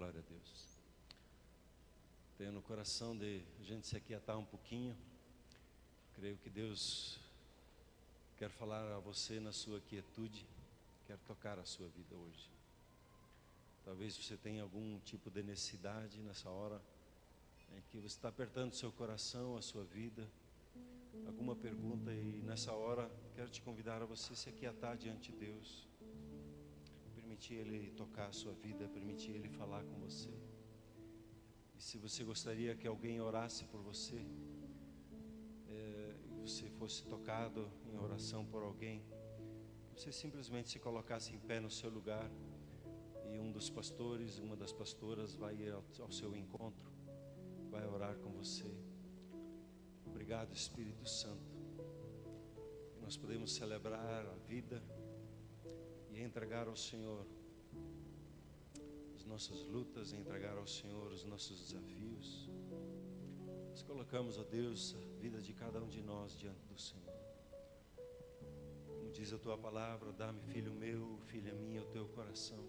Glória a Deus. Tenho no coração de a gente se aquietar um pouquinho. Creio que Deus quer falar a você na sua quietude, quer tocar a sua vida hoje. Talvez você tenha algum tipo de necessidade nessa hora, em que você está apertando seu coração, a sua vida, alguma pergunta, e nessa hora quero te convidar a você se aquietar diante de Deus, permitir Ele tocar a sua vida, permitir Ele falar com você. E se você gostaria que alguém orasse por você, e você fosse tocado em oração por alguém, você simplesmente se colocasse em pé no seu lugar, e um dos pastores, uma das pastoras vai ir ao seu encontro, vai orar com você. Obrigado, Espírito Santo. E nós podemos celebrar a vida e entregar ao Senhor as nossas lutas, entregar ao Senhor os nossos desafios. Nós colocamos, ó Deus, a vida de cada um de nós diante do Senhor. Como diz a Tua palavra, dá-me, filho meu, filha minha, o Teu coração.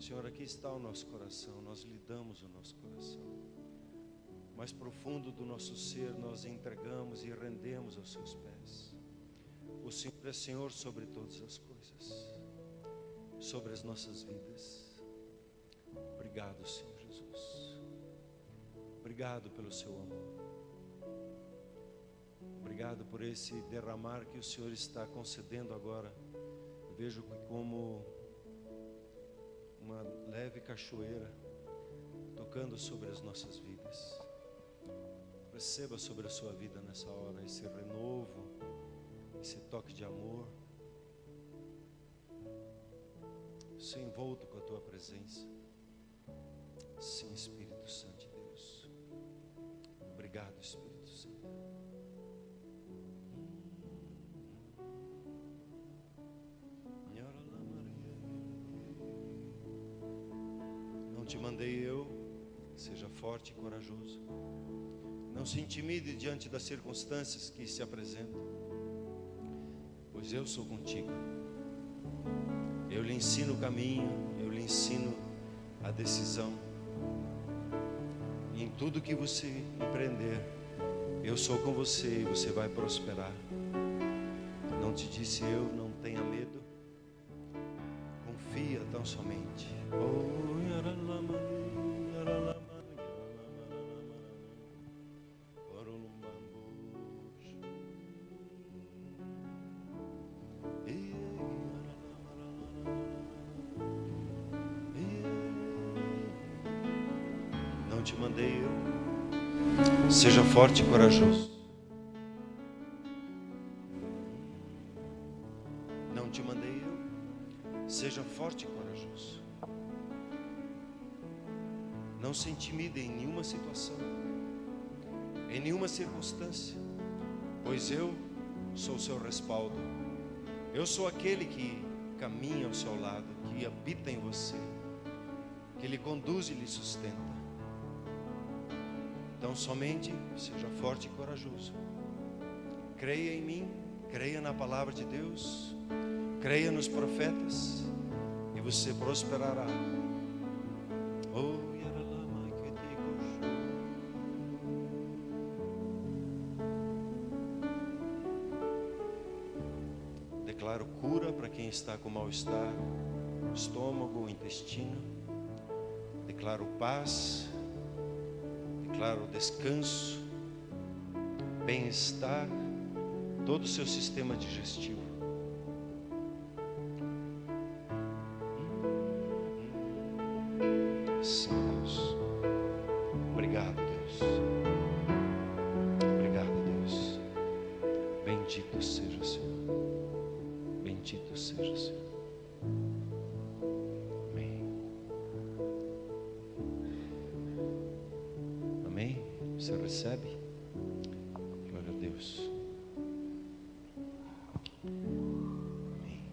Senhor, aqui está o nosso coração, nós lhe damos o nosso coração. Mais profundo do nosso ser, nós entregamos e rendemos aos Seus pés. O Senhor é Senhor sobre todas as coisas, sobre as nossas vidas. Obrigado, Senhor Jesus. Obrigado pelo Seu amor. Obrigado por esse derramar que o Senhor está concedendo agora. Eu vejo como uma leve cachoeira tocando sobre as nossas vidas. Receba sobre a sua vida nessa hora esse renovo, esse toque de amor. Se envolto com a Tua presença. Sim, Espírito Santo de Deus. Obrigado, Espírito Santo. Não te mandei eu, seja forte e corajoso. Não se intimide diante das circunstâncias que se apresentam, pois eu sou contigo. Eu lhe ensino o caminho, eu lhe ensino a decisão. E em tudo que você empreender, eu sou com você e você vai prosperar. Não te disse eu, não tenha medo. Confia tão somente. Não te mandei eu. Seja forte e corajoso. Não te mandei eu. Seja forte e corajoso. Não se intimide em nenhuma situação, em nenhuma circunstância, pois eu sou o seu respaldo. Eu sou aquele que caminha ao seu lado, que habita em você, que lhe conduz e lhe sustenta. Então somente seja forte e corajoso. Creia em mim, creia na palavra de Deus, creia nos profetas e você prosperará. Declaro cura para quem está com mal-estar, estômago, intestino. Declaro paz. Declaro descanso, bem-estar, todo o seu sistema digestivo. Sim, Deus. Obrigado, Deus. Obrigado, Deus. Bendito seja o Senhor. Bendito seja o Senhor. Você recebe? Glória a Deus. Amém.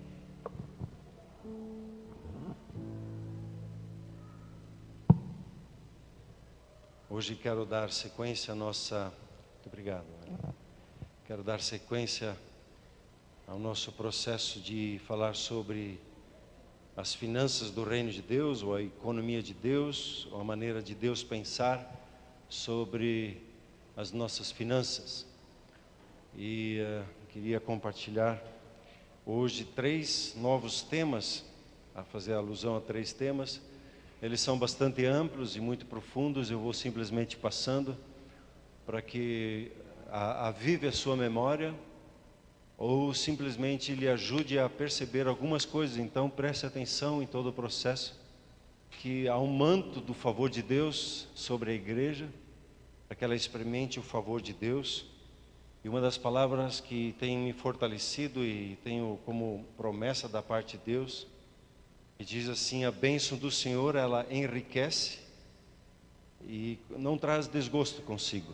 Hoje quero dar sequência à nossa... Muito obrigado. Quero dar sequência ao nosso processo de falar sobre as finanças do reino de Deus, ou a economia de Deus, ou a maneira de Deus pensar sobre as nossas finanças. E queria compartilhar hoje 3 novos temas, a fazer alusão a 3 temas. Eles são bastante amplos e muito profundos. Eu vou simplesmente passando para que avive a sua memória, ou simplesmente lhe ajude a perceber algumas coisas. Então preste atenção em todo o processo, que há um manto do favor de Deus sobre a igreja, para que ela experimente o favor de Deus. E uma das palavras que tem me fortalecido e tenho como promessa da parte de Deus, que diz assim: a bênção do Senhor, ela enriquece e não traz desgosto consigo,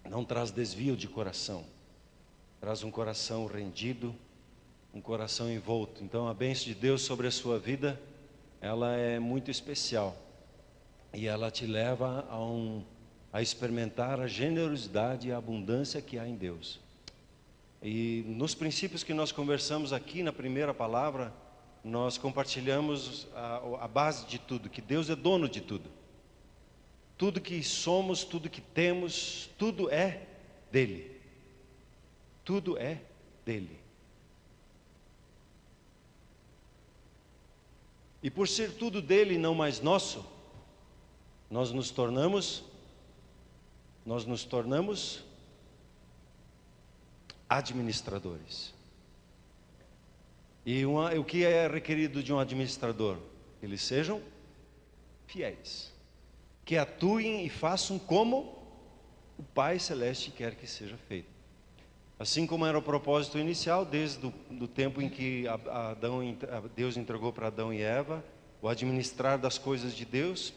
não traz desvio de coração, traz um coração rendido, um coração envolto. Então a bênção de Deus sobre a sua vida, ela é muito especial, e ela te leva a experimentar a generosidade e a abundância que há em Deus. E nos princípios que nós conversamos aqui na primeira palavra, nós compartilhamos a base de tudo, que Deus é dono de tudo. Tudo que somos, tudo que temos, tudo é dele. Tudo é dele. E por ser tudo dele e não mais nosso, nós nos tornamos administradores. E o que é requerido de um administrador? Que eles sejam fiéis, que atuem e façam como o Pai Celeste quer que seja feito. Assim como era o propósito inicial, desde do tempo em que Deus entregou para Adão e Eva o administrar das coisas de Deus.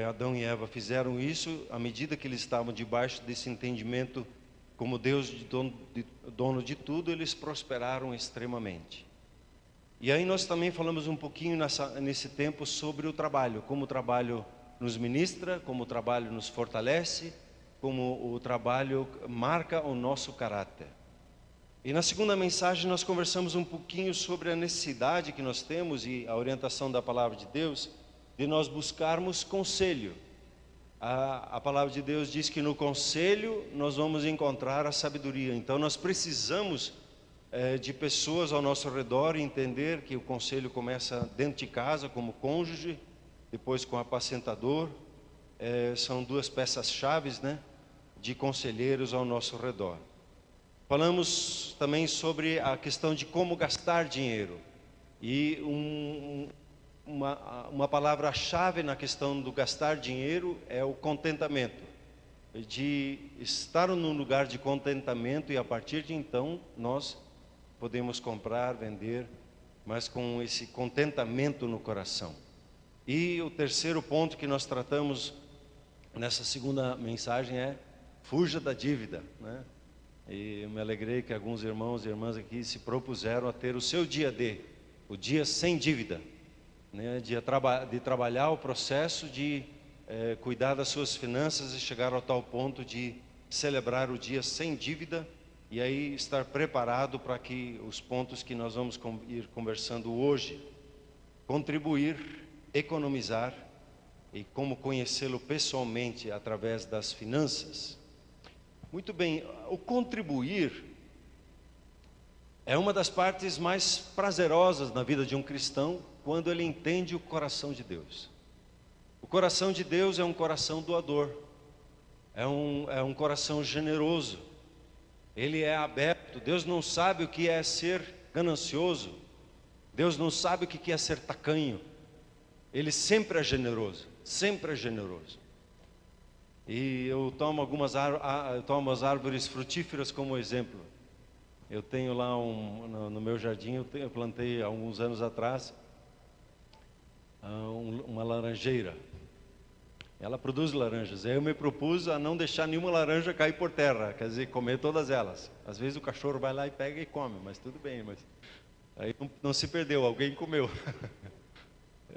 Adão e Eva fizeram isso. À medida que eles estavam debaixo desse entendimento como Deus dono de tudo, eles prosperaram extremamente. E aí nós também falamos um pouquinho nesse tempo sobre o trabalho, como o trabalho nos ministra, como o trabalho nos fortalece, como o trabalho marca o nosso caráter. E na segunda mensagem nós conversamos um pouquinho sobre a necessidade que nós temos e a orientação da palavra de Deus, de nós buscarmos conselho. A palavra de Deus diz que no conselho nós vamos encontrar a sabedoria. Então nós precisamos de pessoas ao nosso redor, e entender que o conselho começa dentro de casa, como cônjuge, depois com apacentador. São 2 peças-chave, né, de conselheiros ao nosso redor. Falamos também sobre a questão de como gastar dinheiro. E uma palavra-chave na questão do gastar dinheiro é o contentamento. De estar num lugar de contentamento, e a partir de então nós podemos comprar, vender, mas com esse contentamento no coração. E o terceiro ponto que nós tratamos nessa segunda mensagem é: fuja da dívida, né? E eu me alegrei que alguns irmãos e irmãs aqui se propuseram a ter o seu dia o dia sem dívida, né? De trabalhar o processo de cuidar das suas finanças e chegar ao tal ponto de celebrar o dia sem dívida, e aí estar preparado para que os pontos que nós vamos ir conversando hoje: contribuir, economizar e como conhecê-lo pessoalmente através das finanças. Muito bem, o contribuir é uma das partes mais prazerosas na vida de um cristão, quando ele entende o coração de Deus. O coração de Deus é um coração doador, é um coração generoso, ele é aberto. Deus não sabe o que é ser ganancioso, Deus não sabe o que é ser tacanho. Ele sempre é generoso, sempre é generoso. E eu tomo as árvores frutíferas como exemplo. Eu tenho lá no meu jardim, eu plantei há alguns anos atrás uma laranjeira. Ela produz laranjas. Aí eu me propus a não deixar nenhuma laranja cair por terra, quer dizer, comer todas elas. Às vezes o cachorro vai lá e pega e come, mas tudo bem. Mas aí não se perdeu, alguém comeu.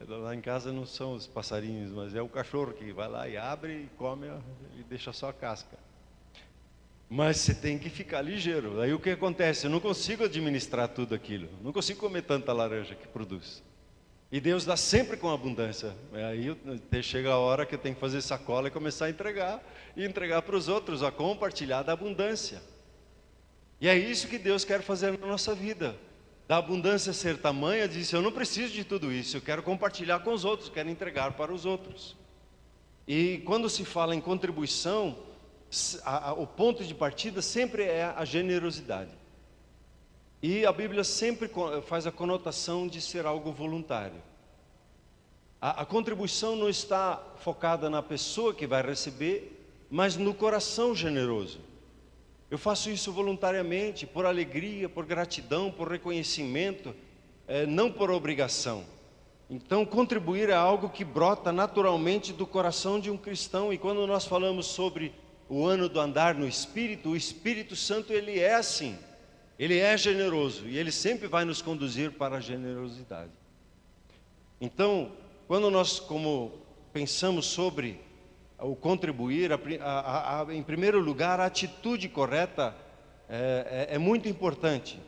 Lá em casa não são os passarinhos, mas é o cachorro que vai lá e abre e come e deixa só a casca. Mas você tem que ficar ligeiro. Aí o que acontece? Eu não consigo administrar tudo aquilo. Não consigo comer tanta laranja que produz. E Deus dá sempre com abundância. Aí chega a hora que eu tenho que fazer sacola e começar a entregar. E entregar para os outros, a compartilhar da abundância. E é isso que Deus quer fazer na nossa vida. Da abundância ser tamanha, disse, eu não preciso de tudo isso. Eu quero compartilhar com os outros, quero entregar para os outros. E quando se fala em contribuição, o ponto de partida sempre é a generosidade. E a Bíblia sempre faz a conotação de ser algo voluntário. A contribuição não está focada na pessoa que vai receber, mas no coração generoso. Eu faço isso voluntariamente, por alegria, por gratidão, por reconhecimento, não por obrigação. Então, contribuir é algo que brota naturalmente do coração de um cristão. E quando nós falamos sobre o ano do andar no Espírito, o Espírito Santo, ele é assim. Ele é generoso e ele sempre vai nos conduzir para a generosidade. Então, quando nós pensamos sobre o contribuir, em primeiro lugar, a atitude correta é muito importante.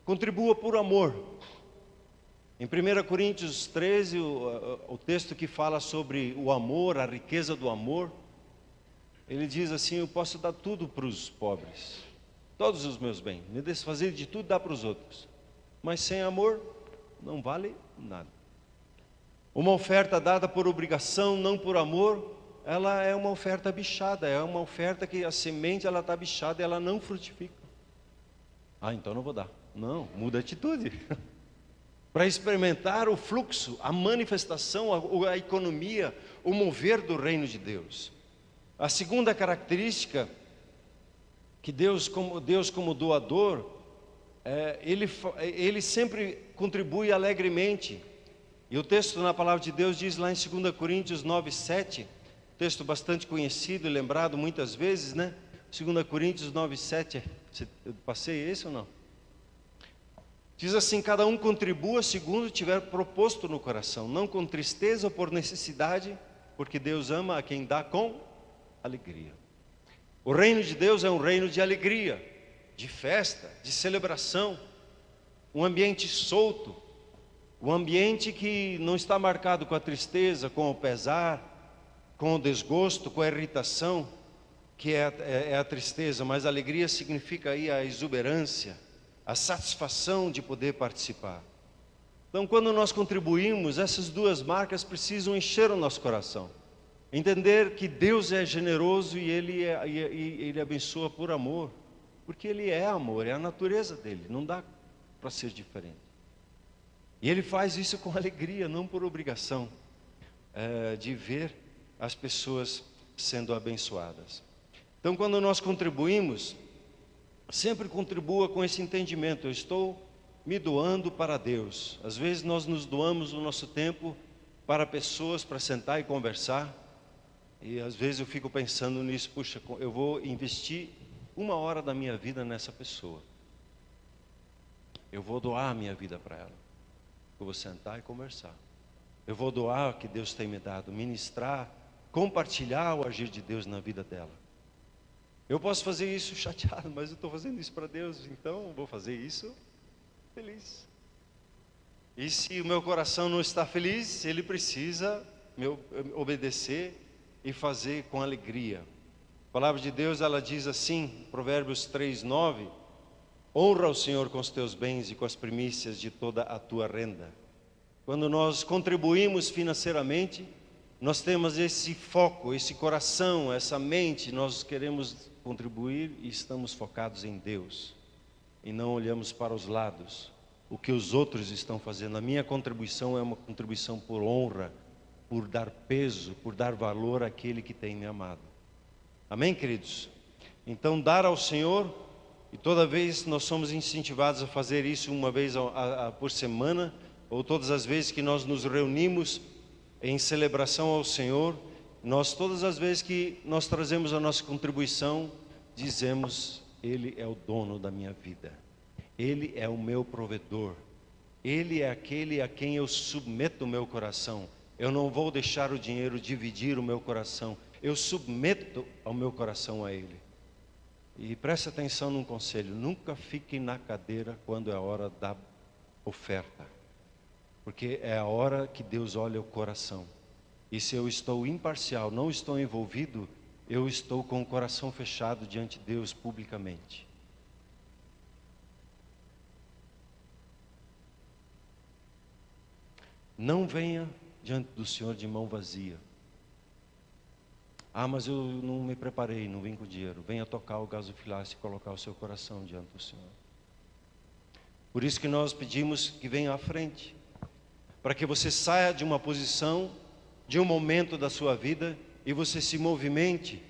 Contribua por amor. Em 1 Coríntios 13, o texto que fala sobre o amor, a riqueza do amor, ele diz assim, eu posso dar tudo para os pobres. Todos os meus bens, me desfazer de tudo, dá para os outros. Mas sem amor, não vale nada. Uma oferta dada por obrigação, não por amor, ela é uma oferta bichada. É uma oferta que a semente, ela está bichada e ela não frutifica. Ah, então não vou dar. Não, muda a atitude. Para experimentar o fluxo, a manifestação, a economia, o mover do reino de Deus. A segunda característica que Deus como doador, ele sempre contribui alegremente. E o texto na palavra de Deus diz lá em 2 Coríntios 9:7, texto bastante conhecido e lembrado muitas vezes, né? 2 Coríntios 9:7, eu passei esse ou não? Diz assim, cada um contribua segundo tiver proposto no coração, não com tristeza ou por necessidade, porque Deus ama a quem dá com alegria. O reino de Deus é um reino de alegria, de festa, de celebração, um ambiente solto, um ambiente que não está marcado com a tristeza, com o pesar, com o desgosto, com a irritação, que é a tristeza, mas a alegria significa aí a exuberância, a satisfação de poder participar. Então, quando nós contribuímos, essas duas marcas precisam encher o nosso coração. Entender que Deus é generoso e Ele abençoa por amor, porque Ele é amor, é a natureza dEle, não dá para ser diferente. E Ele faz isso com alegria, não por obrigação, de ver as pessoas sendo abençoadas. Então, quando nós contribuímos, sempre contribua com esse entendimento, eu estou me doando para Deus. Às vezes nós nos doamos o nosso tempo para pessoas, para sentar e conversar, e às vezes eu fico pensando nisso, puxa, eu vou investir 1 hora da minha vida nessa pessoa. Eu vou doar a minha vida para ela. Eu vou sentar e conversar. Eu vou doar o que Deus tem me dado, ministrar, compartilhar o agir de Deus na vida dela. Eu posso fazer isso chateado, mas eu estou fazendo isso para Deus, então eu vou fazer isso feliz. E se o meu coração não está feliz, ele precisa me obedecer e fazer com alegria. A palavra de Deus, ela diz assim, Provérbios 3:9, honra o Senhor com os teus bens e com as primícias de toda a tua renda. Quando nós contribuímos financeiramente, nós temos esse foco, esse coração, essa mente, nós queremos contribuir e estamos focados em Deus. E não olhamos para os lados, o que os outros estão fazendo. A minha contribuição é uma contribuição por honra, por dar peso, por dar valor àquele que tem me amado. Amém, queridos? Então, dar ao Senhor, e toda vez nós somos incentivados a fazer isso uma vez por semana, ou todas as vezes que nós nos reunimos em celebração ao Senhor, todas as vezes que nós trazemos a nossa contribuição, dizemos, Ele é o dono da minha vida, Ele é o meu provedor, Ele é aquele a quem eu submeto o meu coração. Eu não vou deixar o dinheiro dividir o meu coração, eu submeto ao meu coração a Ele. E preste atenção num conselho: nunca fique na cadeira quando é a hora da oferta, porque é a hora que Deus olha o coração. E se eu estou imparcial, não estou envolvido, eu estou com o coração fechado diante de Deus publicamente. Não venha diante do Senhor de mão vazia. Ah, mas eu não me preparei, não vim com dinheiro. Venha tocar o gasofilácio e colocar o seu coração diante do Senhor. Por isso que nós pedimos que venha à frente, para que você saia de uma posição, de um momento da sua vida, e você se movimente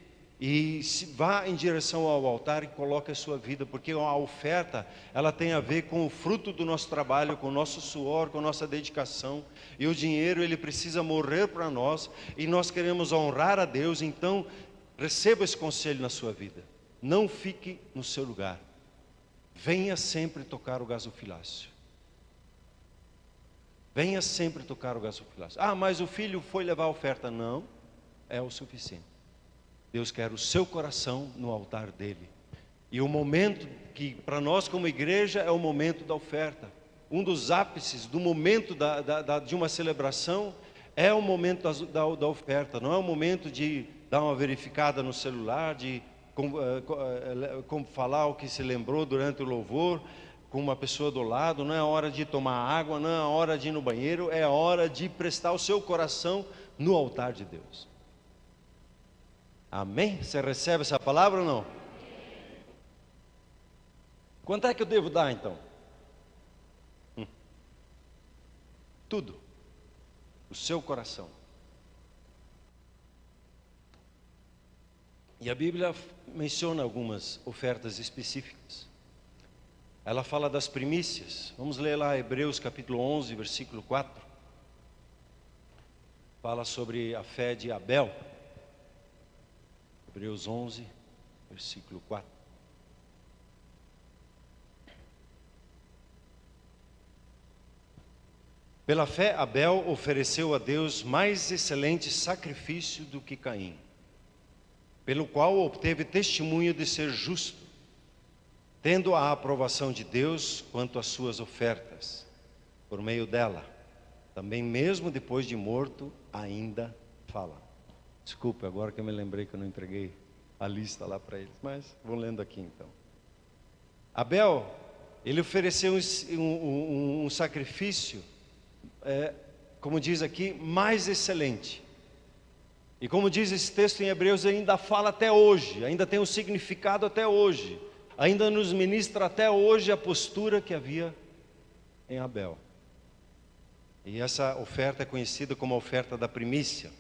e vá em direção ao altar e coloque a sua vida, porque a oferta, ela tem a ver com o fruto do nosso trabalho, com o nosso suor, com a nossa dedicação, e o dinheiro, ele precisa morrer para nós, e nós queremos honrar a Deus. Então receba esse conselho na sua vida: não fique no seu lugar, venha sempre tocar o gasofilácio. Venha sempre tocar o gasofilácio. Ah, mas o filho foi levar a oferta. Não, é o suficiente. Deus quer o seu coração no altar dele. E o momento que para nós como igreja é o momento da oferta. Um dos ápices do momento de uma celebração é o momento da oferta. Não é o momento de dar uma verificada no celular, de como falar o que se lembrou durante o louvor com uma pessoa do lado. Não é a hora de tomar água, não é a hora de ir no banheiro, é a hora de prestar o seu coração no altar de Deus. Amém? Você recebe essa palavra ou não? Quanto é que eu devo dar então? Tudo. O seu coração. E a Bíblia menciona algumas ofertas específicas. Ela fala das primícias. Vamos ler lá Hebreus capítulo 11, versículo 4. Fala sobre a fé de Abel. Hebreus 11, versículo 4. Pela fé, Abel ofereceu a Deus mais excelente sacrifício do que Caim, pelo qual obteve testemunho de ser justo, tendo a aprovação de Deus quanto às suas ofertas. Por meio dela, também mesmo depois de morto, ainda fala. Desculpe, agora que eu me lembrei que eu não entreguei a lista lá para eles, mas vou lendo aqui então. Abel, ele ofereceu um sacrifício, como diz aqui, mais excelente. E como diz esse texto em Hebreus, ainda fala até hoje, ainda tem um significado até hoje, ainda nos ministra até hoje a postura que havia em Abel. E essa oferta é conhecida como a oferta da primícia.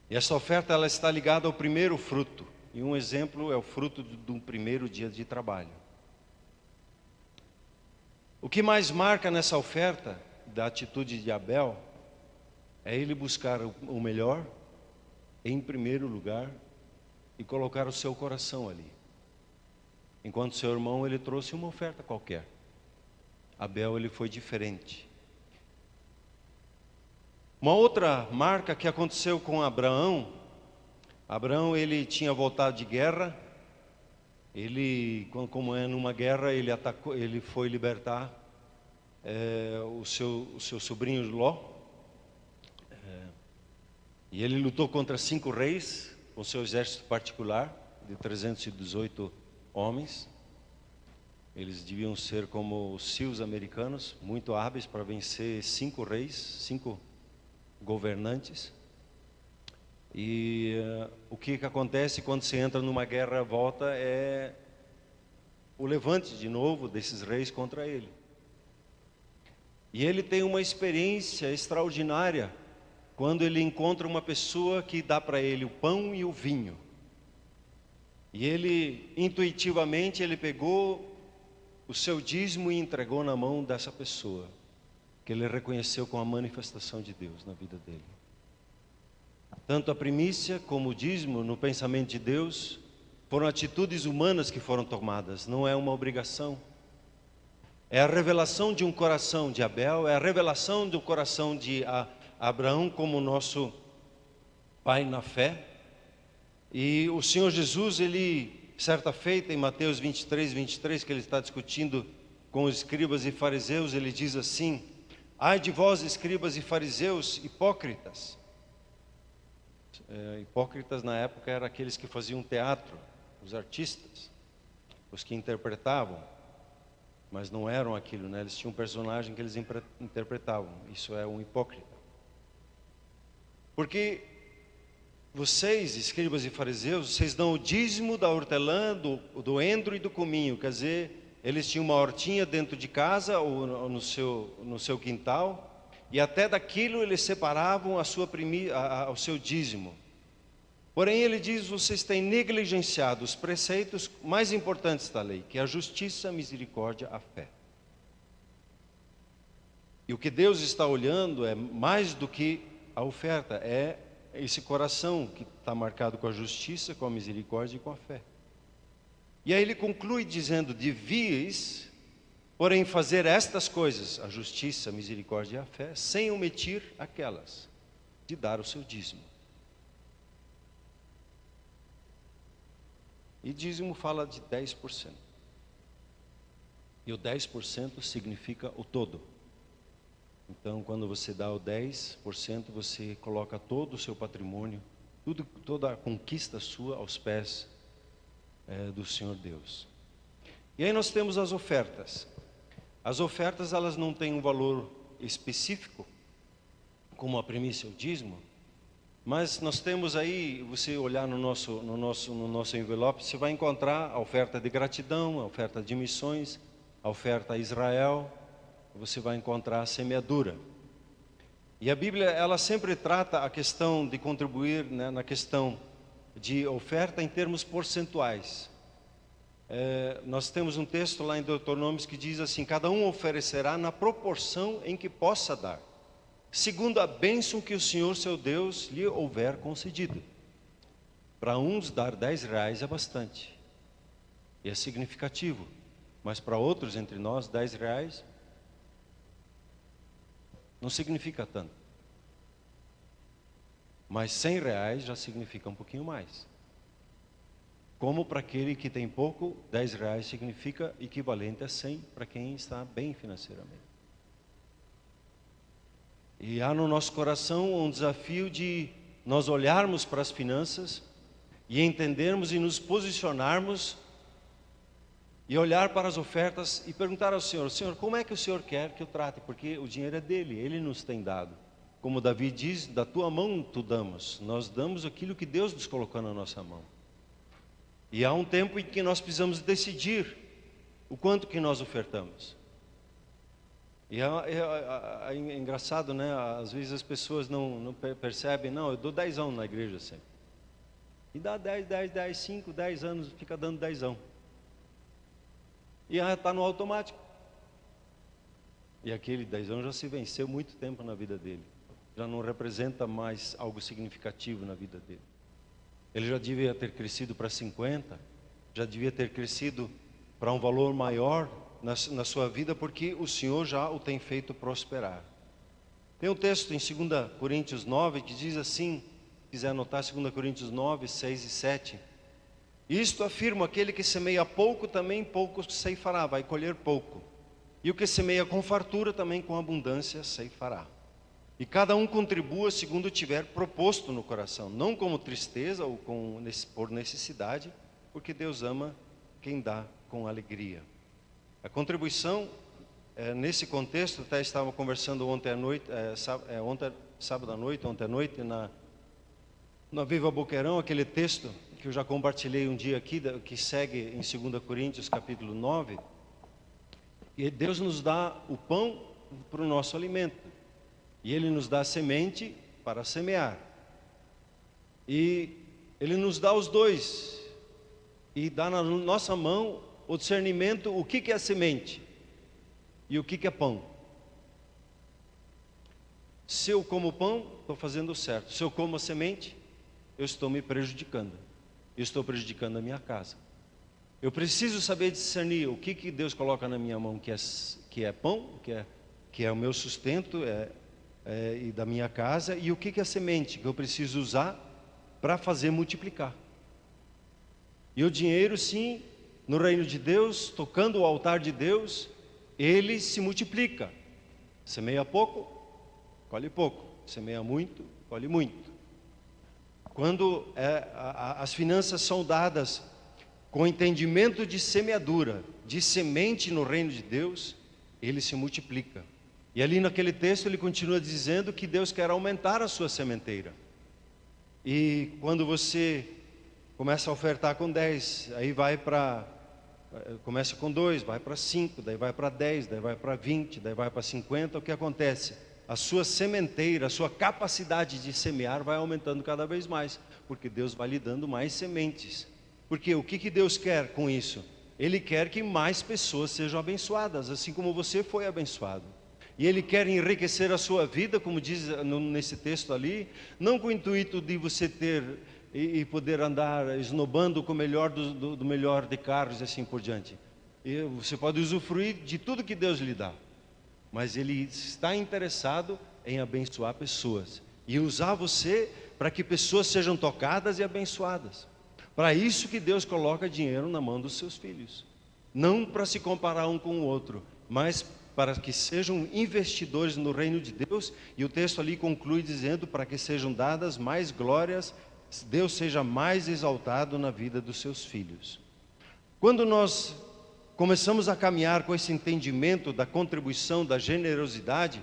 E essa oferta, ela está ligada ao primeiro fruto. E um exemplo é o fruto do primeiro dia de trabalho. O que mais marca nessa oferta da atitude de Abel é ele buscar o melhor em primeiro lugar e colocar o seu coração ali. Enquanto seu irmão, ele trouxe uma oferta qualquer. Abel, ele foi diferente. Uma outra marca que aconteceu com Abraão, ele tinha voltado de guerra, como é numa guerra, ele atacou, ele foi libertar o seu sobrinho Ló, e ele lutou contra 5 reis, com seu exército particular, de 318 homens. Eles deviam ser como os SEALs americanos, muito hábeis para vencer 5 reis, 5 governantes. E o que acontece quando se entra numa guerra, volta, é o levante de novo desses reis contra ele. E ele tem uma experiência extraordinária quando ele encontra uma pessoa que dá para ele o pão e o vinho. E ele, intuitivamente, ele pegou o seu dízimo e entregou na mão dessa pessoa, que ele reconheceu como a manifestação de Deus na vida dele. Tanto a primícia como o dízimo, no pensamento de Deus, foram atitudes humanas que foram tomadas, não é uma obrigação. É a revelação de um coração de Abel, é a revelação do coração de Abraão como nosso pai na fé. E o Senhor Jesus, ele, certa feita, em Mateus 23, que ele está discutindo com os escribas e fariseus, ele diz assim: ai de vós, escribas e fariseus, hipócritas. Hipócritas na época eram aqueles que faziam teatro, os artistas, os que interpretavam, mas não eram aquilo, né? Eles tinham um personagem que eles interpretavam. Isso é um hipócrita. Porque vocês, escribas e fariseus, vocês dão o dízimo da hortelã, do endro e do cominho. Quer dizer, eles tinham uma hortinha dentro de casa ou no seu quintal, e até daquilo eles separavam o seu dízimo. Porém, ele diz: vocês têm negligenciado os preceitos mais importantes da lei, que é a justiça, a misericórdia, a fé. E o que Deus está olhando é mais do que a oferta, é esse coração que está marcado com a justiça, com a misericórdia e com a fé. E aí ele conclui dizendo: devíeis, porém, fazer estas coisas, a justiça, a misericórdia e a fé, sem omitir aquelas de dar o seu dízimo. E dízimo fala de 10%. E o 10% significa o todo. Então, quando você dá o 10%, você coloca todo o seu patrimônio, toda a conquista sua aos pés do Senhor Deus. E aí nós temos as ofertas. As ofertas, elas não têm um valor específico, como a primícia ou dízimo, mas nós temos aí, você olhar no nosso envelope, você vai encontrar a oferta de gratidão, a oferta de missões, a oferta a Israel, você vai encontrar a semeadura. E a Bíblia, ela sempre trata a questão de contribuir, né, na questão de oferta em termos percentuais. Nós temos um texto lá em Deuteronômio que diz assim: cada um oferecerá na proporção em que possa dar, segundo a bênção que o Senhor seu Deus lhe houver concedido. Para uns dar R$10 é bastante, e é significativo, mas para outros entre nós R$10 não significa tanto. Mas R$100 já significa um pouquinho mais. Como para aquele que tem pouco, R$10 significa equivalente a 100 para quem está bem financeiramente. E há no nosso coração um desafio de nós olharmos para as finanças e entendermos e nos posicionarmos e olhar para as ofertas e perguntar ao Senhor: Senhor, como é que o Senhor quer que eu trate? Porque o dinheiro é dele, ele nos tem dado. Como Davi diz: da tua mão tu damos. Nós damos aquilo que Deus nos colocou na nossa mão. E há um tempo em que nós precisamos decidir o quanto que nós ofertamos. E é engraçado, né? Às vezes as pessoas não percebem. Não, eu dou 10 na igreja sempre. E dá 10, 5, 10 anos, fica dando 10. E está no automático. E aquele 10 já se venceu muito tempo na vida dele. Já não representa mais algo significativo na vida dele. Ele já devia ter crescido para 50, já devia ter crescido para um valor maior na sua vida, porque o Senhor já o tem feito prosperar. Tem um texto em 2 Coríntios 9 que diz assim, se quiser anotar, 2 Coríntios 9, 6 e 7. Isto afirma: aquele que semeia pouco, também pouco ceifará, vai colher pouco. E o que semeia com fartura, também com abundância ceifará. E cada um contribua segundo tiver proposto no coração, não como tristeza ou por necessidade, porque Deus ama quem dá com alegria. A contribuição, nesse contexto, até estava conversando ontem à noite, sábado à noite, ontem à noite, na Viva Boqueirão, aquele texto que eu já compartilhei um dia aqui, que segue em 2 Coríntios capítulo 9, e Deus nos dá o pão para o nosso alimento. E Ele nos dá a semente para semear. E Ele nos dá os dois. E dá na nossa mão o discernimento, o que é semente e o que é pão. Se eu como pão, estou fazendo certo. Se eu como a semente, eu estou me prejudicando. Eu estou prejudicando a minha casa. Eu preciso saber discernir o que Deus coloca na minha mão, que é pão, que é o meu sustento, e da minha casa, e o que é semente que eu preciso usar para fazer multiplicar. E o dinheiro, sim, no reino de Deus, tocando o altar de Deus, ele se multiplica. Semeia pouco, colhe pouco. Semeia muito, colhe muito. Quando as finanças são dadas com entendimento de semeadura, de semente no reino de Deus, ele se multiplica. E ali naquele texto ele continua dizendo que Deus quer aumentar a sua sementeira. E quando você começa a ofertar com 10, aí começa com 2, vai para 5, daí vai para 10, daí vai para 20, daí vai para 50, o que acontece? A sua sementeira, a sua capacidade de semear vai aumentando cada vez mais, porque Deus vai lhe dando mais sementes. Porque o que Deus quer com isso? Ele quer que mais pessoas sejam abençoadas, assim como você foi abençoado. E Ele quer enriquecer a sua vida, como diz nesse texto ali, não com o intuito de você ter e poder andar esnobando com o melhor do melhor de carros e assim por diante. E você pode usufruir de tudo que Deus lhe dá, mas Ele está interessado em abençoar pessoas e usar você para que pessoas sejam tocadas e abençoadas. Para isso que Deus coloca dinheiro na mão dos seus filhos, não para se comparar um com o outro, mas para que sejam investidores no reino de Deus. E o texto ali conclui dizendo: para que sejam dadas mais glórias, Deus seja mais exaltado na vida dos seus filhos. Quando nós começamos a caminhar com esse entendimento da contribuição, da generosidade,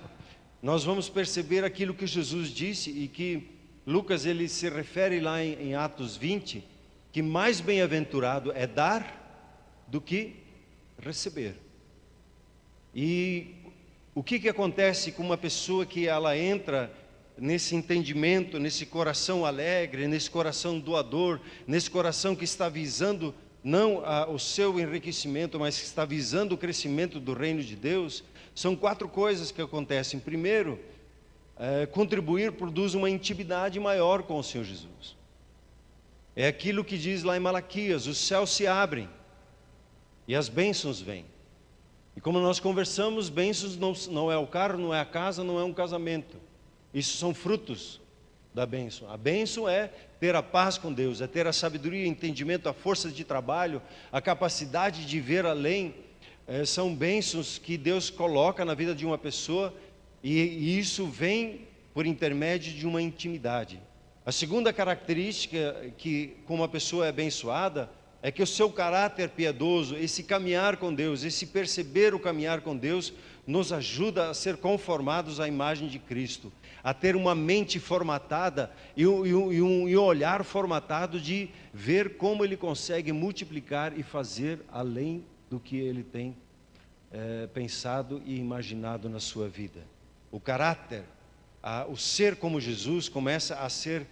nós vamos perceber aquilo que Jesus disse e que Lucas ele se refere lá em Atos 20, que mais bem-aventurado é dar do que receber. E o que acontece com uma pessoa que ela entra nesse entendimento, nesse coração alegre, nesse coração doador, nesse coração que está visando não o seu enriquecimento, mas que está visando o crescimento do reino de Deus? São 4 coisas que acontecem. Primeiro, contribuir produz uma intimidade maior com o Senhor Jesus. É aquilo que diz lá em Malaquias: os céus se abrem e as bênçãos vêm. E como nós conversamos, bênçãos não é o carro, não é a casa, não é um casamento. Isso são frutos da bênção. A bênção é ter a paz com Deus, é ter a sabedoria, entendimento, a força de trabalho, a capacidade de ver além. São bênçãos que Deus coloca na vida de uma pessoa, e isso vem por intermédio de uma intimidade. A segunda característica que como a pessoa é abençoada é que o seu caráter piedoso, esse caminhar com Deus, esse perceber o caminhar com Deus, nos ajuda a ser conformados à imagem de Cristo, a ter uma mente formatada e um olhar formatado de ver como Ele consegue multiplicar e fazer além do que Ele tem pensado e imaginado na sua vida. O caráter, o ser como Jesus começa a ser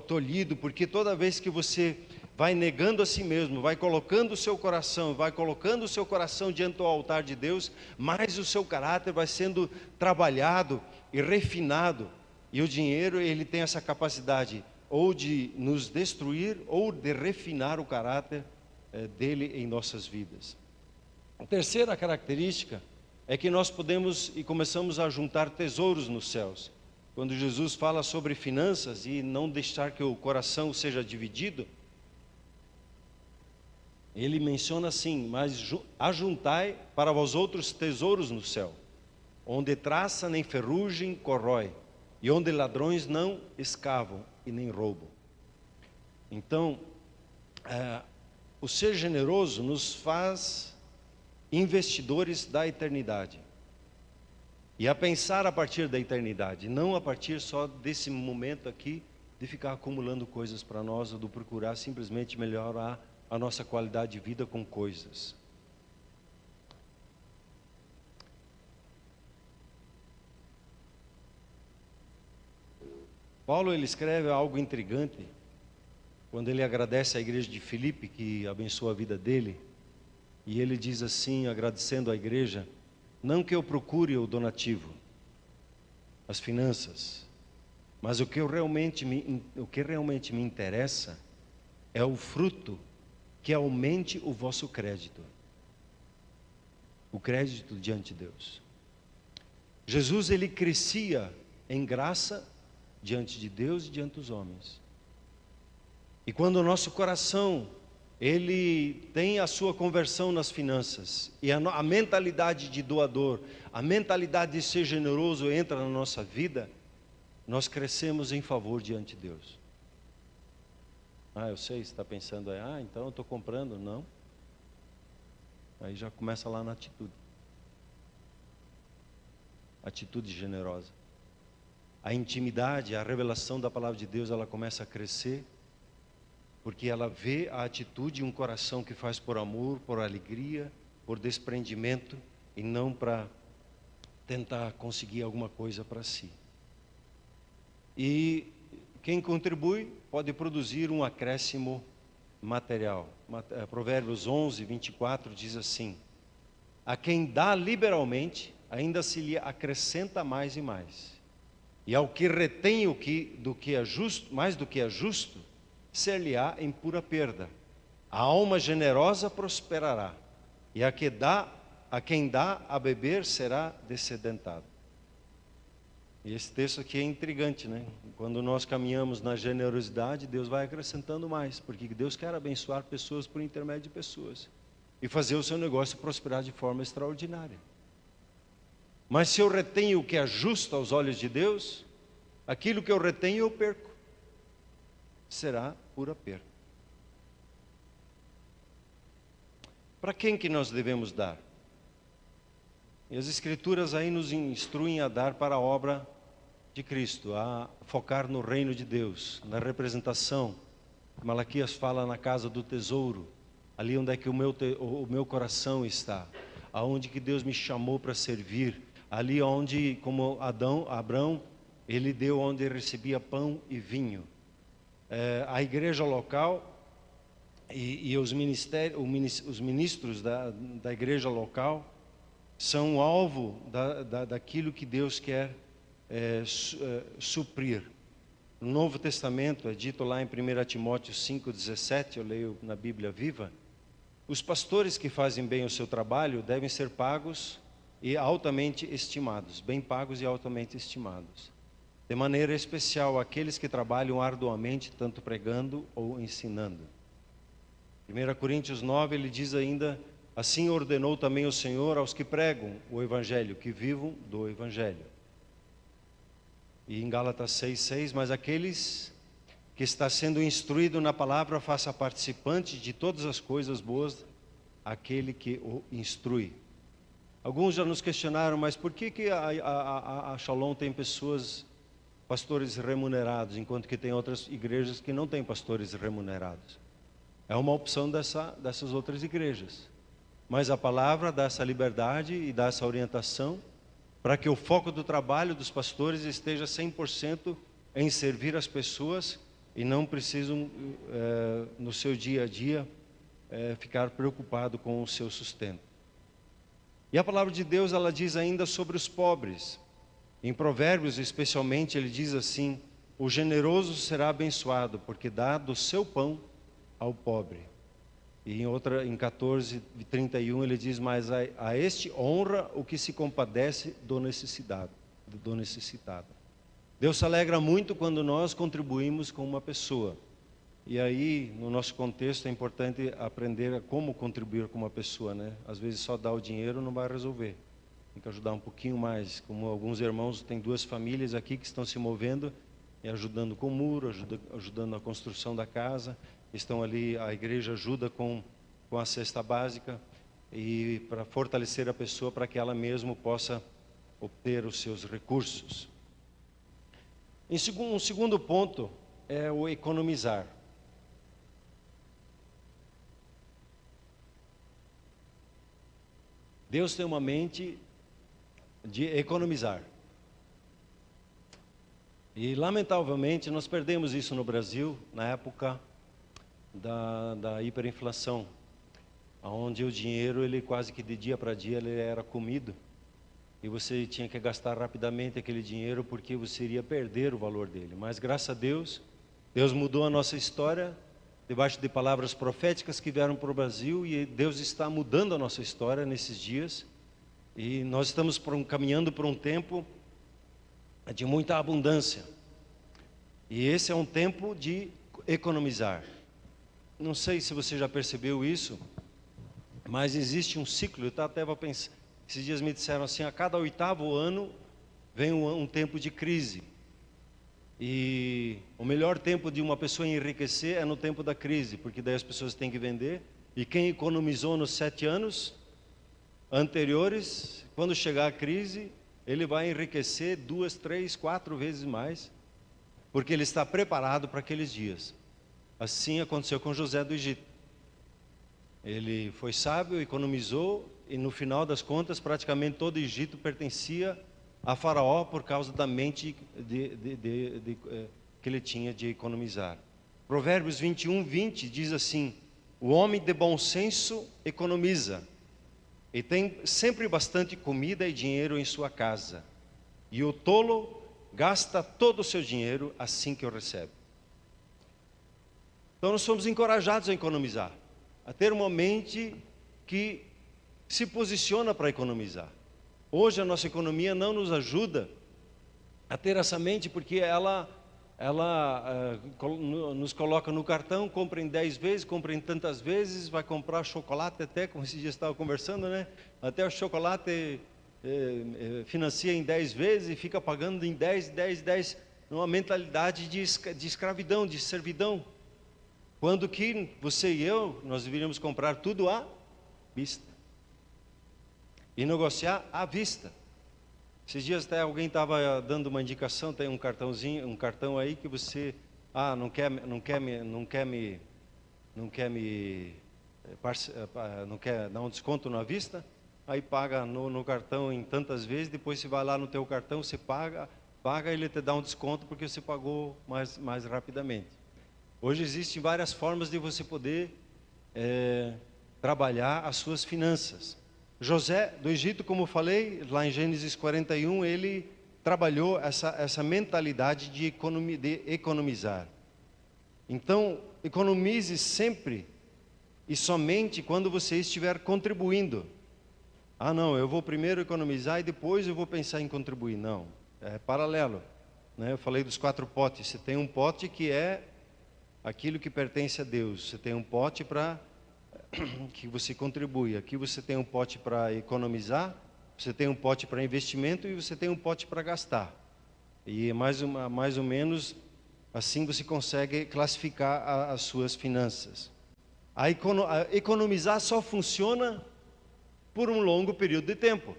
tolhido, porque toda vez que você vai negando a si mesmo, vai colocando o seu coração diante do altar de Deus, mais o seu caráter vai sendo trabalhado e refinado. E o dinheiro, ele tem essa capacidade ou de nos destruir ou de refinar o caráter dele em nossas vidas. A terceira característica é que nós podemos e começamos a juntar tesouros nos céus. Quando Jesus fala sobre finanças e não deixar que o coração seja dividido, Ele menciona assim: mas ajuntai para vós outros tesouros no céu, onde traça nem ferrugem corrói, e onde ladrões não escavam e nem roubam. Então, o ser generoso nos faz investidores da eternidade. E a pensar a partir da eternidade, não a partir só desse momento aqui, de ficar acumulando coisas para nós, ou de procurar simplesmente melhorar a nossa qualidade de vida com coisas. Paulo, ele escreve algo intrigante, quando ele agradece à igreja de Filipe, que abençoa a vida dele, e ele diz assim, agradecendo à igreja: não que eu procure o donativo, as finanças, mas o que realmente me interessa é o fruto que aumente o vosso crédito. O crédito diante de Deus. Jesus, ele crescia em graça diante de Deus e diante dos homens. E quando o nosso coração, ele tem a sua conversão nas finanças, e a mentalidade de doador, a mentalidade de ser generoso entra na nossa vida, nós crescemos em favor diante de Deus. Eu sei, você está pensando aí, então eu estou comprando. Não. Aí já começa lá na atitude. Atitude generosa. A intimidade, a revelação da palavra de Deus, ela começa a crescer, porque ela vê a atitude e um coração que faz por amor, por alegria, por desprendimento, e não para tentar conseguir alguma coisa para si. E quem contribui pode produzir um acréscimo material. Provérbios 11, 24 diz assim: a quem dá liberalmente, ainda se lhe acrescenta mais e mais. E ao que retém do que é justo, mais do que é justo, ser-lhe-á em pura perda. A alma generosa prosperará, e a quem dá a beber será descedentado. E esse texto aqui é intrigante, né? Quando nós caminhamos na generosidade, Deus vai acrescentando mais, porque Deus quer abençoar pessoas por intermédio de pessoas, e fazer o seu negócio prosperar de forma extraordinária. Mas se eu retenho o que é justo aos olhos de Deus, aquilo que eu retenho eu perco. Será pura perda. Para quem que nós devemos dar? E as Escrituras aí nos instruem a dar para a obra de Cristo, a focar no reino de Deus, na representação. Malaquias fala na casa do tesouro, ali onde é que o meu coração está, aonde que Deus me chamou para servir, ali onde, como Abrão, ele deu onde ele recebia pão e vinho. A igreja local e os ministros da igreja local são alvo daquilo que Deus quer suprir. No Novo Testamento é dito lá em 1 Timóteo 5,17, eu leio na Bíblia Viva: os pastores que fazem bem o seu trabalho devem ser pagos e altamente estimados, bem pagos e altamente estimados. De maneira especial aqueles que trabalham arduamente, tanto pregando ou ensinando. 1 Coríntios 9, ele diz ainda: assim ordenou também o Senhor aos que pregam o Evangelho, que vivam do Evangelho. E em Gálatas 6,6, mas aqueles que está sendo instruído na palavra, faça participante de todas as coisas boas aquele que o instrui. Alguns já nos questionaram, mas por que a Shalom tem pastores remunerados, enquanto que tem outras igrejas que não têm pastores remunerados? É uma opção dessas outras igrejas. Mas a palavra dá essa liberdade e dá essa orientação para que o foco do trabalho dos pastores esteja 100% em servir as pessoas e não precisam, no seu dia a dia, ficar preocupado com o seu sustento. E a palavra de Deus, ela diz ainda sobre os pobres. Em Provérbios, especialmente, ele diz assim: o generoso será abençoado, porque dá do seu pão ao pobre. E em 14:31 ele diz: mas a este honra o que se compadece do necessitado. Deus se alegra muito quando nós contribuímos com uma pessoa. E aí, no nosso contexto, é importante aprender a como contribuir com uma pessoa, né? Às vezes só dar o dinheiro não vai resolver. Tem que ajudar um pouquinho mais. Como alguns irmãos, tem 2 famílias aqui que estão se movendo e ajudando com o muro, ajudando na construção da casa. Estão ali, a igreja ajuda com a cesta básica, e para fortalecer a pessoa para que ela mesma possa obter os seus recursos. Um segundo ponto é o economizar. Deus tem uma mente de economizar. E lamentavelmente nós perdemos isso no Brasil na época da hiperinflação, onde o dinheiro, ele quase que de dia para dia ele era comido, e você tinha que gastar rapidamente aquele dinheiro porque você iria perder o valor dele. Mas graças a Deus, Deus mudou a nossa história debaixo de palavras proféticas que vieram para o Brasil, e Deus está mudando a nossa história nesses dias, e nós estamos caminhando por um tempo de muita abundância, e esse é um tempo de economizar. não sei se você já percebeu isso, mas existe um ciclo. Eu até vou pensar, esses dias me disseram assim, a cada 8º ano vem um tempo de crise. E o melhor tempo de uma pessoa enriquecer é no tempo da crise, porque daí as pessoas têm que vender. E quem economizou nos 7 anos anteriores, quando chegar a crise, ele vai enriquecer 2, 3, 4 vezes mais, porque ele está preparado para aqueles dias. Assim aconteceu com José do Egito. Ele foi sábio, economizou, e no final das contas, praticamente todo o Egito pertencia a Faraó por causa da mente que ele tinha de economizar. Provérbios 21, 20 diz assim: o homem de bom senso economiza, e tem sempre bastante comida e dinheiro em sua casa, e o tolo gasta todo o seu dinheiro assim que o recebe. Então nós somos encorajados a economizar, a ter uma mente que se posiciona para economizar. Hoje a nossa economia não nos ajuda a ter essa mente, porque ela nos coloca no cartão, compra em 10 vezes, compra em tantas vezes, vai comprar chocolate até, como esse dia estava conversando, né? Até o chocolate financia em 10 vezes e fica pagando em 10, numa mentalidade de escravidão, de servidão. Quando que você e eu, nós deveríamos comprar tudo à vista e negociar à vista. Esses dias até alguém estava dando uma indicação, tem um cartão aí que você não quer dar um desconto na vista, aí paga no cartão em tantas vezes, depois você vai lá no teu cartão, você paga, ele te dá um desconto porque você pagou mais rapidamente. Hoje existem várias formas de você poder trabalhar as suas finanças. José do Egito, como eu falei, lá em Gênesis 41, ele trabalhou essa mentalidade de economizar. Então, economize sempre e somente quando você estiver contribuindo. Não, eu vou primeiro economizar e depois eu vou pensar em contribuir. Não, é paralelo, né? Eu falei dos 4 potes. Você tem um pote que é aquilo que pertence a Deus. Você tem um pote para que você contribui. Aqui você tem um pote para economizar, você tem um pote para investimento e você tem um pote para gastar. E mais ou menos assim você consegue classificar as suas finanças. Economizar só funciona por um longo período de tempo.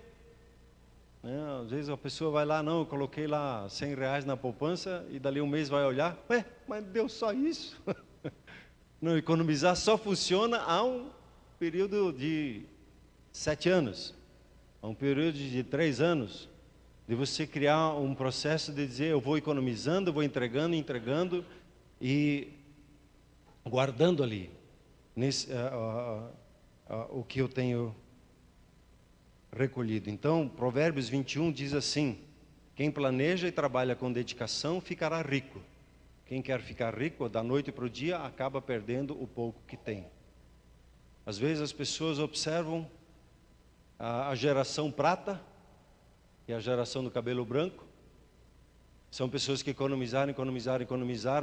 Às vezes a pessoa vai lá, eu coloquei lá R$100 na poupança e dali um mês vai olhar, mas deu só isso? Não, economizar só funciona há um período de 7 anos, há um período de 3 anos, de você criar um processo de dizer, eu vou economizando, eu vou entregando e guardando ali o que eu tenho recolhido. Então, Provérbios 21 diz assim: quem planeja e trabalha com dedicação ficará rico. Quem quer ficar rico, da noite para o dia, acaba perdendo o pouco que tem. Às vezes as pessoas observam a geração prata, que é a geração do cabelo branco. São pessoas que economizaram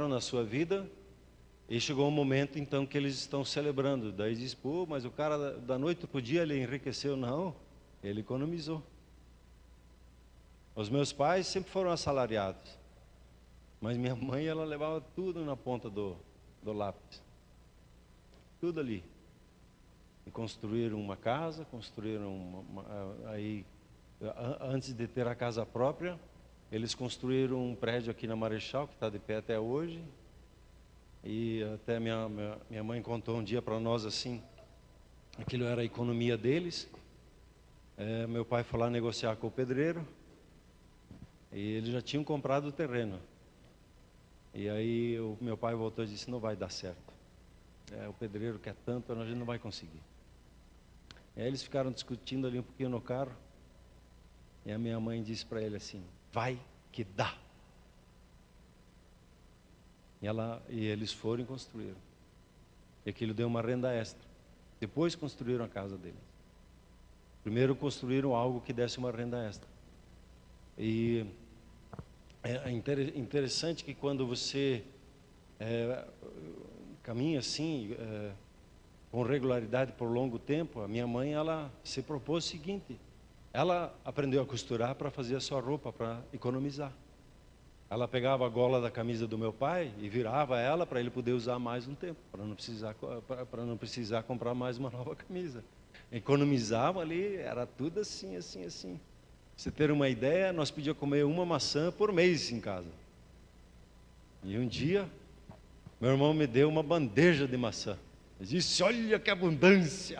na sua vida, e chegou um momento então que eles estão celebrando. Daí diz, mas o cara da noite para o dia ele enriqueceu. Não, ele economizou. Os meus pais sempre foram assalariados, mas minha mãe, ela levava tudo na ponta do lápis. Tudo ali. E construíram uma casa, antes de ter a casa própria, eles construíram um prédio aqui na Marechal, que está de pé até hoje. E até minha mãe contou um dia para nós assim, aquilo era a economia deles. Meu pai foi lá negociar com o pedreiro, e eles já tinham comprado o terreno. E aí o meu pai voltou e disse, não vai dar certo. O pedreiro quer tanto, a gente não vai conseguir. E aí eles ficaram discutindo ali um pouquinho no carro. E a minha mãe disse para ele assim, vai que dá. E eles foram e construíram. E aquilo deu uma renda extra. Depois construíram a casa deles. Primeiro construíram algo que desse uma renda extra. E é interessante que quando você caminha assim, com regularidade por longo tempo, a minha mãe, ela se propôs o seguinte: ela aprendeu a costurar para fazer a sua roupa, para economizar. Ela pegava a gola da camisa do meu pai e virava ela para ele poder usar mais um tempo, para não precisar comprar mais uma nova camisa. Economizava ali, era tudo assim, assim, assim. Pra você ter uma ideia, nós podíamos comer uma maçã por mês em casa. E um dia, meu irmão me deu uma bandeja de maçã. Ele disse: olha que abundância!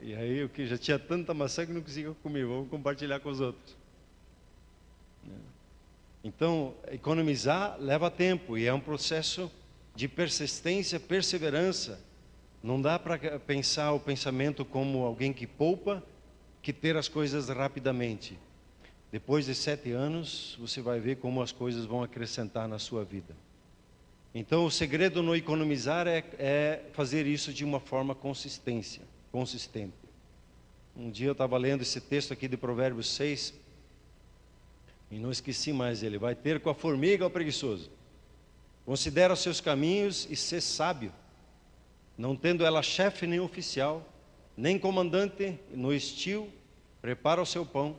E aí eu que já tinha tanta maçã que não conseguia comer, vamos compartilhar com os outros. Então, economizar leva tempo e é um processo de persistência, perseverança. Não dá para pensar o pensamento como alguém que poupa, que ter as coisas rapidamente. Depois de 7 anos, você vai ver como as coisas vão acrescentar na sua vida. Então, o segredo no economizar é fazer isso de uma forma consistente. Um dia eu estava lendo esse texto aqui de Provérbios 6, e não esqueci mais ele. Vai ter com a formiga o preguiçoso. Considera os seus caminhos e sê sábio, não tendo ela chefe nem oficial, nem comandante no estio, prepara o seu pão,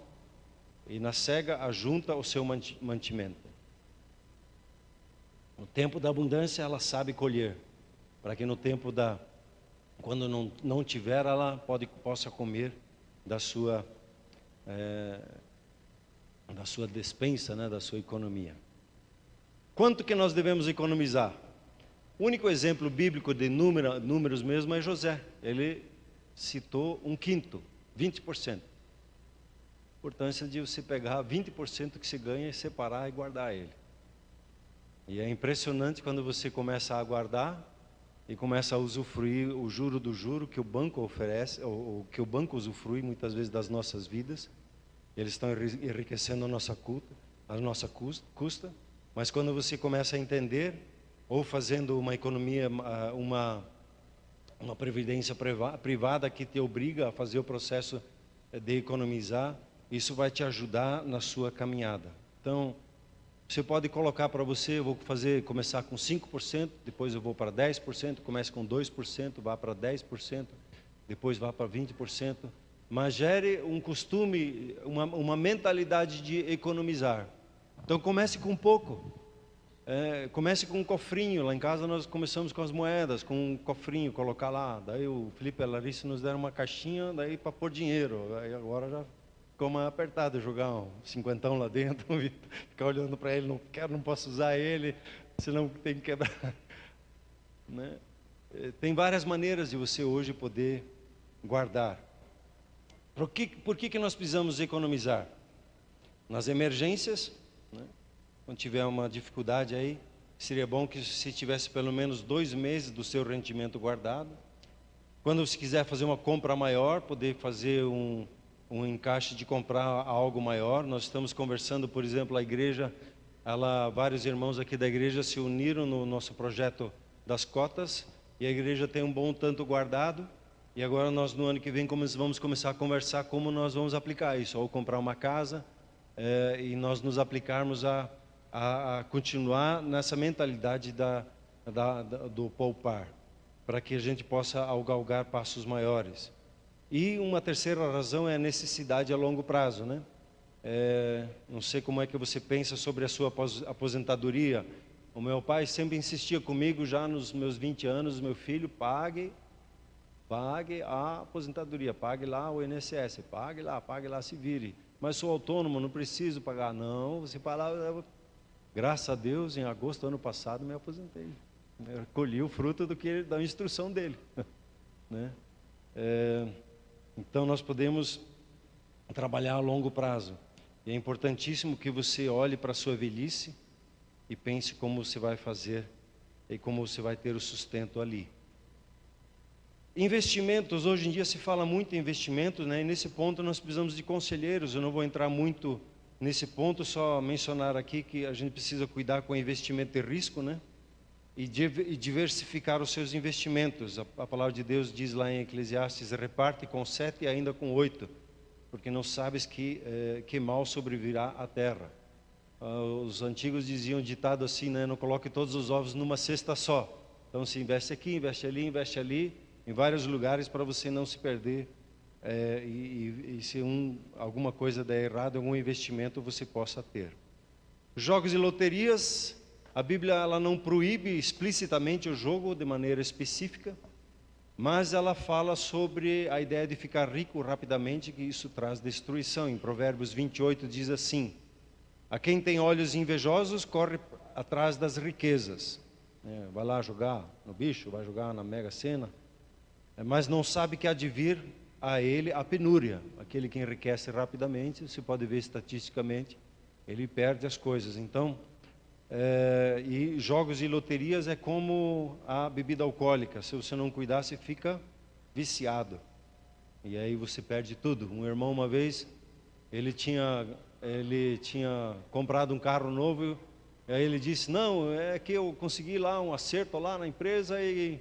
e na cega ajunta o seu mantimento. No tempo da abundância ela sabe colher, para que no tempo quando não tiver, ela possa comer da sua despensa, né, da sua economia. Quanto que nós devemos economizar? O único exemplo bíblico de números mesmo é José. Ele citou 1/5, 20%. A importância de você pegar 20% que se ganha e separar e guardar ele. E é impressionante quando você começa a guardar e começa a usufruir o juro do juro que o banco oferece, ou que o banco usufrui muitas vezes das nossas vidas. Eles estão enriquecendo a nossa custa. Mas quando você começa a entender, ou fazendo uma economia, uma previdência privada que te obriga a fazer o processo de economizar, isso vai te ajudar na sua caminhada. Então, você pode colocar para você: eu vou começar com 5%, depois eu vou para 10%, comece com 2%, vá para 10%, depois vá para 20%. Mas gere um costume, uma mentalidade de economizar. Então comece com pouco. Comece com um cofrinho. Lá em casa nós começamos com as moedas, com um cofrinho, colocar lá. Daí o Felipe e a Larissa nos deram uma caixinha, daí para pôr dinheiro. Aí agora já ficou mais apertado jogar um 50 lá dentro, ficar olhando para ele, não posso usar ele, senão tem que quebrar. Né? Tem várias maneiras de você hoje poder guardar. Por que nós precisamos economizar? Nas emergências, né? Quando tiver uma dificuldade aí, seria bom que se tivesse pelo menos 2 meses do seu rendimento guardado. Quando você quiser fazer uma compra maior, poder fazer um encaixe de comprar algo maior. Nós estamos conversando, por exemplo, a igreja, vários irmãos aqui da igreja se uniram no nosso projeto das cotas, e a igreja tem um bom tanto guardado. E agora nós, no ano que vem, vamos começar a conversar como nós vamos aplicar isso, ou comprar uma casa, e nós nos aplicarmos a continuar nessa mentalidade do poupar, para que a gente possa galgar passos maiores. E uma terceira razão é a necessidade a longo prazo, né? Não sei como é que você pensa sobre a sua aposentadoria. O meu pai sempre insistia comigo, já nos meus 20 anos, meu filho, pague a aposentadoria, pague lá o INSS, pague lá, se vire. Mas sou autônomo, não preciso pagar. Não, você paga. Graças a Deus, em agosto do ano passado, me aposentei. Eu colhi o fruto da instrução dele. Né? Então, nós podemos trabalhar a longo prazo. E é importantíssimo que você olhe para a sua velhice e pense como você vai fazer e como você vai ter o sustento ali. Investimentos, hoje em dia se fala muito em investimentos, né? E nesse ponto nós precisamos de conselheiros. Eu não vou entrar muito nesse ponto, só mencionar aqui que a gente precisa cuidar com investimento de risco, né? E diversificar os seus investimentos. A palavra de Deus diz lá em Eclesiastes: reparte com 7 e ainda com 8, porque não sabes que mal sobrevirá à terra. Os antigos diziam ditado assim, né? Não coloque todos os ovos numa cesta só. Então se investe aqui, investe ali, em vários lugares para você não se perder. E se alguma coisa der errado, algum investimento você possa ter. Jogos e loterias, a Bíblia ela não proíbe explicitamente o jogo de maneira específica, mas ela fala sobre a ideia de ficar rico rapidamente, que isso traz destruição. Em Provérbios 28 diz assim: a quem tem olhos invejosos corre atrás das riquezas. Vai lá jogar no bicho, vai jogar na Mega Sena, mas não sabe que há de vir a ele a penúria. Aquele que enriquece rapidamente, você pode ver estatisticamente, ele perde as coisas. Então, e jogos e loterias é como a bebida alcoólica. Se você não cuidar, você fica viciado. E aí você perde tudo. Um irmão uma vez, ele tinha comprado um carro novo. E aí ele disse, não, é que eu consegui lá um acerto lá na empresa e...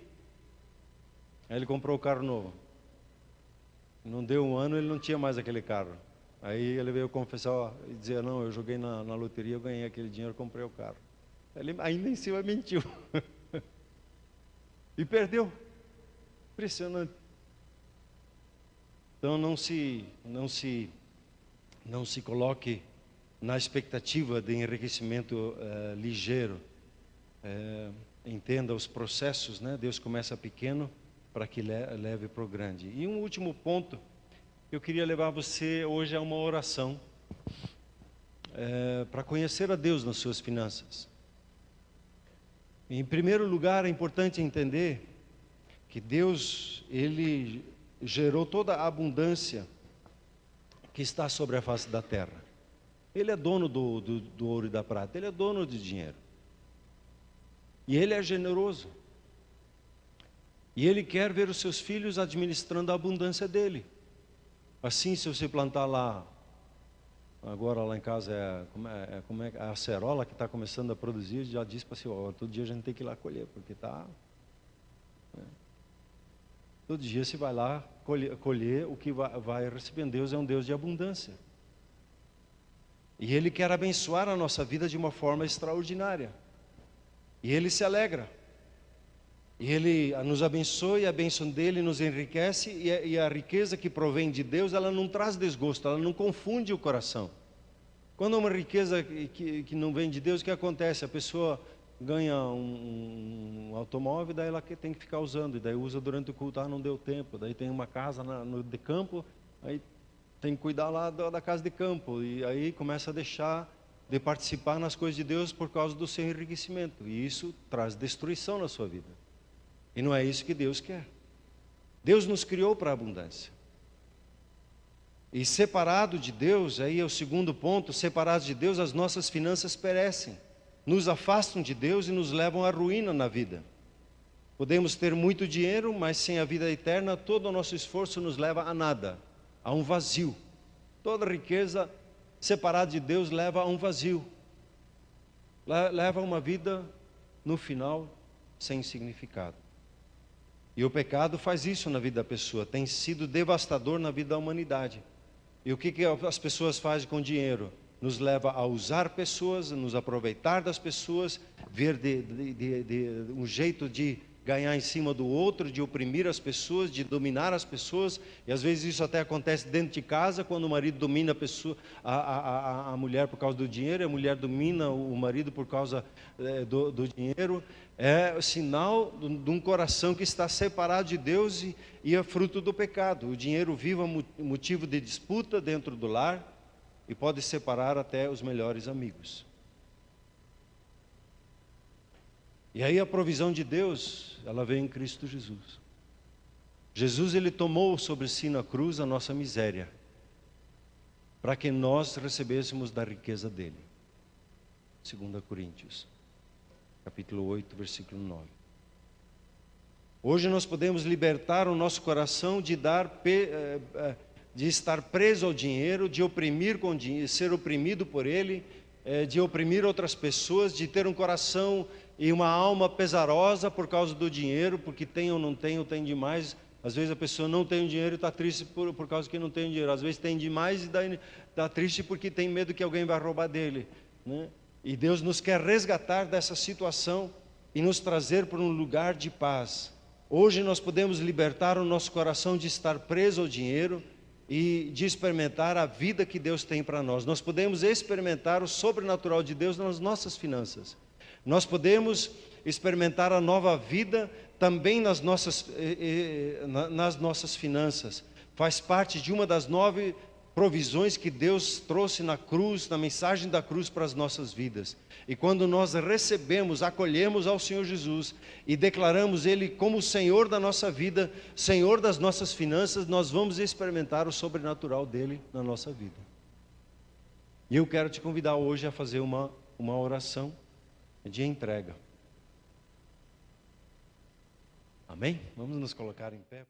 Aí ele comprou o carro novo. Não deu um ano, ele não tinha mais aquele carro. Aí ele veio confessar e dizer, não, eu joguei na loteria, eu ganhei aquele dinheiro, comprei o carro. Ele ainda em cima mentiu. E perdeu. Impressionante. Então não se coloque na expectativa de enriquecimento ligeiro. Entenda os processos, né? Deus começa pequeno para que leve para o grande. E um último ponto, eu queria levar você hoje a uma oração para conhecer a Deus nas suas finanças. Em primeiro lugar, é importante entender que Deus, Ele gerou toda a abundância que está sobre a face da terra. Ele é dono do ouro e da prata, Ele é dono de dinheiro. E Ele é generoso. E Ele quer ver os seus filhos administrando a abundância dEle. Assim, se você plantar lá, agora lá em casa como é a acerola que está começando a produzir, já disse para o todo dia a gente tem que ir lá colher, porque está... Todo dia você vai lá colher o que vai recebendo. Deus é um Deus de abundância. E Ele quer abençoar a nossa vida de uma forma extraordinária. E Ele se alegra. E Ele nos abençoa e a bênção dEle nos enriquece. E a riqueza que provém de Deus, ela não traz desgosto, ela não confunde o coração. Quando uma riqueza que não vem de Deus, o que acontece? A pessoa ganha um automóvel, daí ela tem que ficar usando, e daí usa durante o culto, não deu tempo. Daí tem uma casa de campo, aí tem que cuidar lá da casa de campo, e aí começa a deixar de participar nas coisas de Deus por causa do seu enriquecimento, e isso traz destruição na sua vida. E não é isso que Deus quer. Deus nos criou para a abundância. E separado de Deus, aí é o segundo ponto, separados de Deus, as nossas finanças perecem. Nos afastam de Deus e nos levam à ruína na vida. Podemos ter muito dinheiro, mas sem a vida eterna, todo o nosso esforço nos leva a nada, a um vazio. Toda riqueza separada de Deus leva a um vazio. Leva a uma vida, no final, sem significado. E o pecado faz isso na vida da pessoa, tem sido devastador na vida da humanidade. E o que as pessoas fazem com dinheiro? Nos leva a usar pessoas, a nos aproveitar das pessoas, ver um jeito de ganhar em cima do outro, de oprimir as pessoas, de dominar as pessoas. E às vezes isso até acontece dentro de casa, quando o marido domina a pessoa, a mulher por causa do dinheiro, e a mulher domina o marido por causa do dinheiro. É sinal de um coração que está separado de Deus e é fruto do pecado. O dinheiro vive motivo de disputa dentro do lar e pode separar até os melhores amigos. E aí a provisão de Deus, ela vem em Cristo Jesus. Jesus, Ele tomou sobre si na cruz a nossa miséria, para que nós recebêssemos da riqueza dEle. 2 Coríntios, capítulo 8, versículo 9. Hoje nós podemos libertar o nosso coração de estar preso ao dinheiro, de oprimir com dinheiro, ser oprimido por ele, de oprimir outras pessoas, de ter um coração e uma alma pesarosa por causa do dinheiro, porque tem ou não tem, ou tem demais. Às vezes a pessoa não tem dinheiro e está triste por causa que não tem dinheiro. Às vezes tem demais e está triste porque tem medo que alguém vai roubar dele. né? E Deus nos quer resgatar dessa situação e nos trazer para um lugar de paz. Hoje nós podemos libertar o nosso coração de estar preso ao dinheiro e de experimentar a vida que Deus tem para nós. Nós podemos experimentar o sobrenatural de Deus nas nossas finanças. Nós podemos experimentar a nova vida também nas nossas finanças. Faz parte de uma das 9 provisões que Deus trouxe na cruz, na mensagem da cruz para as nossas vidas. E quando nós recebemos, acolhemos ao Senhor Jesus e declaramos Ele como o Senhor da nossa vida, Senhor das nossas finanças, nós vamos experimentar o sobrenatural dEle na nossa vida. E eu quero te convidar hoje a fazer uma oração de entrega. Amém? Vamos nos colocar em pé.